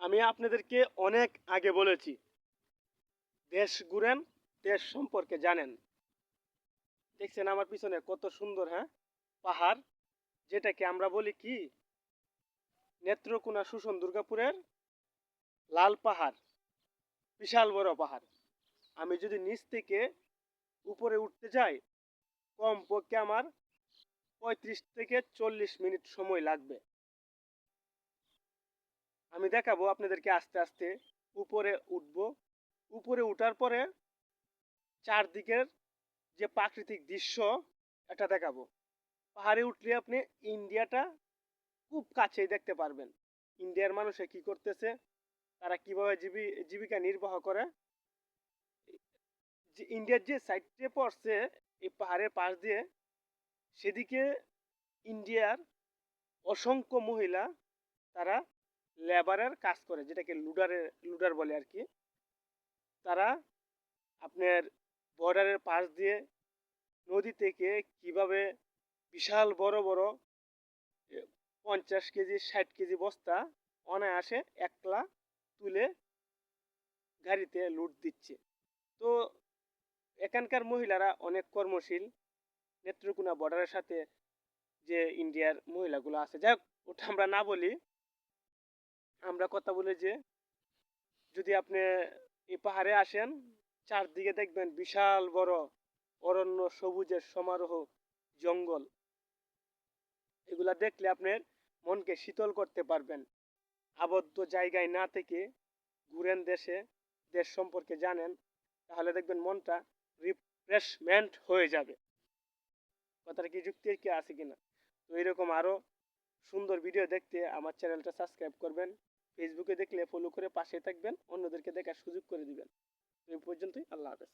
আমি আপনাদেরকে অনেক আগে বলেছি, দেশ ঘুরেন, দেশ সম্পর্কে জানেন। দেখছেন আমার পিছনে কত সুন্দর, হ্যাঁ, পাহাড়, যেটাকে আমরা বলি কি নেত্রকোনা শুশন দুর্গাপুরের লাল পাহাড়, বিশাল বড় পাহাড়। আমি যদি নিচ থেকে উপরে উঠতে যাই, কমপক্ষে আমার 35 থেকে 40 মিনিট সময় লাগবে। আমি দেখাবো আপনাদেরকে আস্তে আস্তে উপরে উঠবো। উপরে উঠার পরে চারদিকের যে প্রাকৃতিক দৃশ্য, এটা দেখাবো। পাহাড়ে উঠলে আপনি ইন্ডিয়াটা খুব কাছেই দেখতে পারবেন। ইন্ডিয়ার মানুষে কি করতেছে, তারা কিভাবে জীবিকা নির্বাহ করে। যে ইন্ডিয়ার যে সাইডে পড়ছে এই পাহাড়ের পাশ দিয়ে, সেদিকে ইন্ডিয়ার অসংখ্য মহিলা, তারা লেবারের কাজ করে, যেটাকে লুডার বলে আর কি। তারা আপনার বর্ডারের পাশ দিয়ে নদী থেকে কিভাবে বিশাল বড় বড় 50 কেজি 60 কেজি বস্তা অনায়াসে একলা তুলে গাড়িতে লুট দিচ্ছে। তো এখানকার মহিলারা অনেক কর্মশীল। নেত্রকোনা বর্ডারের সাথে যে ইন্ডিয়ার মহিলাগুলো আছে, যাই হোক, ওটা আমরা না বলি। আমরা কথা বলি যে যদি আপনি এই পাহাড়ে আসেন, চারদিকে দেখবেন বিশাল বড় অরণ্য, সবুজের সমারোহ, জঙ্গল। এগুলা দেখলে আপনার মনকে শীতল করতে পারবেন। আবদ্ধ জায়গায় না থেকে ঘুরেন দেশে, দেশ সম্পর্কে জানেন, তাহলে দেখবেন মনটা রিফ্রেশমেন্ট হয়ে যাবে। কথাটা কি যুক্তি কি আছে কিনা? তো এরকম আরো সুন্দর ভিডিও দেখতে আমার চ্যানেলটা সাবস্ক্রাইব করবেন। ফেসবুকে দেখলে ফলো করে পাশে থাকবেন, অন্যদেরকে দেখার সুযোগ করে দিবেন। তো এই পর্যন্তই, আল্লাহ হাফেজ।